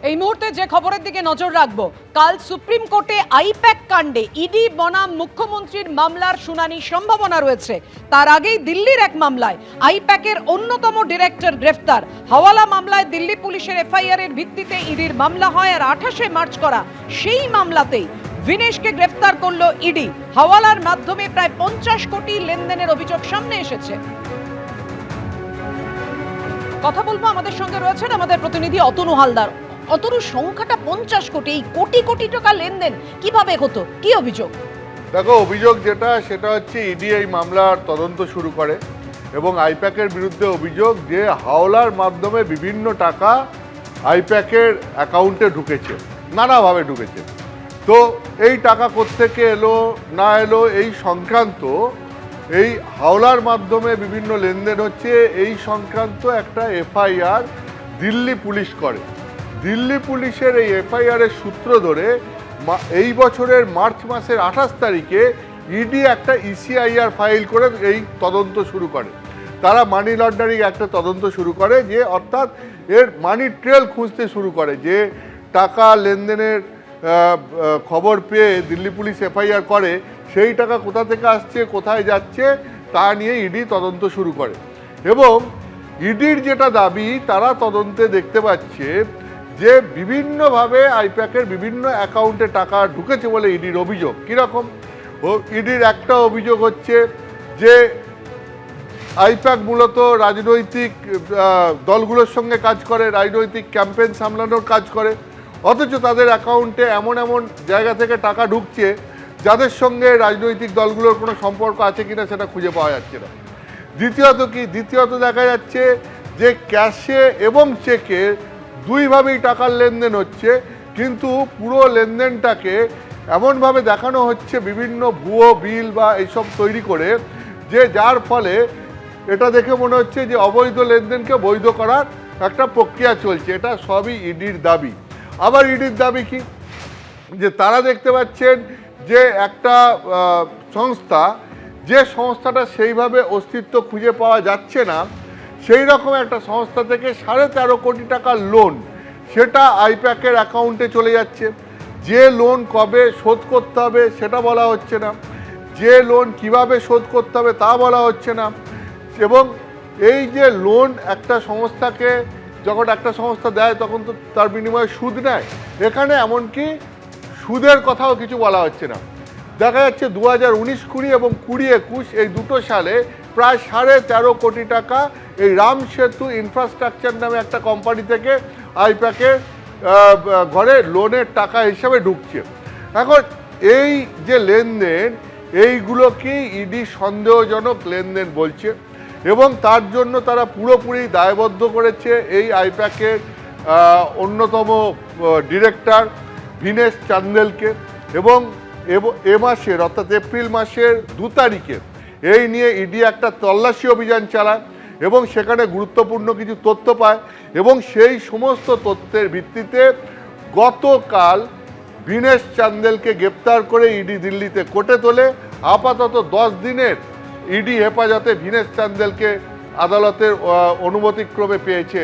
এই মুহূর্তে যে খবরের দিকে নজর রাখবো, কাল সুপ্রিম কোর্টে আইপ্যাক কাণ্ডে ইডি বনাম মুখ্যমন্ত্রীর মামলার শুনানির সম্ভাবনা রয়েছে। তার আগেই দিল্লির এক মামলায় আইপ্যাকের অন্যতম ডিরেক্টর গ্রেফতার। হাওয়ালা মামলায় দিল্লি পুলিশের এফআইআর এর ভিত্তিতে ইডির মামলা হয়, আর 28শে মার্চ করা সেই মামলাতেই ভিনেশকে গ্রেফতার করলো ইডি। হাওয়ালার মাধ্যমে প্রায় 50 কোটি লেনদেনের অভিযোগ সামনে এসেছে। কথা বলবো, আমাদের সঙ্গে রয়েছেন আমাদের প্রতিনিধি অতনু হালদার। অতনু, সংখ্যাটা 50 কোটি, এই কোটি কোটি টাকা লেনদেন কিভাবে হতো, কি অভিযোগ? দেখো, অভিযোগ যেটা সেটা হচ্ছে ইডি এই মামলার তদন্ত শুরু করে এবং আইপ্যাকের বিরুদ্ধে অভিযোগ যে হাওলার মাধ্যমে বিভিন্ন টাকা আইপ্যাকের অ্যাকাউন্টে ঢুকেছে, নানাভাবে ঢুকেছে। তো এই টাকা কোত্থেকে এলো না এলো এই সংক্রান্ত, এই হাওলার মাধ্যমে বিভিন্ন লেনদেন হচ্ছে এই সংক্রান্ত একটা এফআইআর দিল্লি পুলিশ করে। দিল্লি পুলিশের এই এফআইআরের সূত্র ধরে এই বছরের মার্চ মাসের 28 তারিখে ইডি একটা ইসিআইআর ফাইল করে এই তদন্ত শুরু করে। তারা মানি লন্ডারিং একটা তদন্ত শুরু করে, যে অর্থাৎ এর মানি ট্রেল খুঁজতে শুরু করে, যে টাকা লেনদেনের খবর পেয়ে দিল্লি পুলিশ এফআইআর করে সেই টাকা কোথা থেকে আসছে, কোথায় যাচ্ছে তা নিয়ে ইডি তদন্ত শুরু করে। এবং ইডির যেটা দাবি, তারা তদন্তে দেখতে পাচ্ছে যে বিভিন্নভাবে আইপ্যাকের বিভিন্ন অ্যাকাউন্টে টাকা ঢুকেছে বলে ইডির অভিযোগ। কীরকম? ইডির একটা অভিযোগ হচ্ছে যে আইপ্যাক মূলত রাজনৈতিক দলগুলোর সঙ্গে কাজ করে, রাজনৈতিক ক্যাম্পেইন সামলানোর কাজ করে, অথচ তাদের অ্যাকাউন্টে এমন এমন জায়গা থেকে টাকা ঢুকছে যাদের সঙ্গে রাজনৈতিক দলগুলোর কোনো সম্পর্ক আছে কিনা সেটা খুঁজে পাওয়া যাচ্ছে না। দ্বিতীয়ত দেখা যাচ্ছে যে ক্যাশে এবং চেকে দুইভাবেই টাকার লেনদেন হচ্ছে, কিন্তু পুরো লেনদেনটাকে এমনভাবে দেখানো হচ্ছে বিভিন্ন ভুয়ো বিল বা এইসব তৈরি করে, যে যার ফলে এটা দেখে মনে হচ্ছে যে অবৈধ লেনদেনকে বৈধ করার একটা প্রক্রিয়া চলছে। এটা সবই ইডির দাবি। আবার ইডির দাবি কি, যে তারা দেখতে পাচ্ছেন যে একটা সংস্থা, যে সংস্থাটা সেইভাবে অস্তিত্ব খুঁজে পাওয়া যাচ্ছে না, সেই রকম একটা সংস্থা থেকে 13.5 কোটি টাকার লোন সেটা আইপ্যাকের অ্যাকাউন্টে চলে যাচ্ছে। যে লোন কবে শোধ করতে হবে সেটা বলা হচ্ছে না, যে লোন কিভাবে শোধ করতে হবে তা বলা হচ্ছে না। এবং এই যে লোন একটা সংস্থাকে যখন একটা সংস্থা দেয় তখন তো তার বিনিময়ে সুদ নেয়, এখানে এমনকি সুদের কথাও কিছু বলা হচ্ছে না। দেখা যাচ্ছে 2019-20 এবং 20-21 এই দুটো সালে প্রায় 13.5 কোটি টাকা এই রাম সেতু ইনফ্রাস্ট্রাকচার নামে একটা কোম্পানি থেকে আইপ্যাকের ঘরে লোনের টাকা হিসাবে ঢুকছে। এখন এই যে লেনদেন, এইগুলোকেই ইডি সন্দেহজনক লেনদেন বলছে এবং তার জন্য তারা পুরোপুরি দায়বদ্ধ করেছে এই আইপ্যাকের অন্যতম ডিরেক্টর ভিনেশ চান্দেলকে। এবং এ মাসের অর্থাৎ এপ্রিল মাসের 2 তারিখে এই নিয়ে ইডি একটা তল্লাশি অভিযান চালায় এবং সেখানে গুরুত্বপূর্ণ কিছু তথ্য পায় এবং সেই সমস্ত তথ্যের ভিত্তিতে গতকাল ভিনেশ চান্দেলকে গ্রেপ্তার করে ইডি দিল্লিতে কোর্টে তোলে। আপাতত 10 দিনের ইডি হেফাজতে ভিনেশ চান্দেলকে আদালতের অনুমতিক্রমে পেয়েছে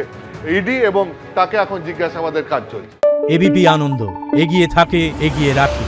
ইডি এবং তাকে এখন জিজ্ঞাসাবাদের কাজ চলছে। এবিপি আনন্দ, এগিয়ে থাকে, এগিয়ে রাখে।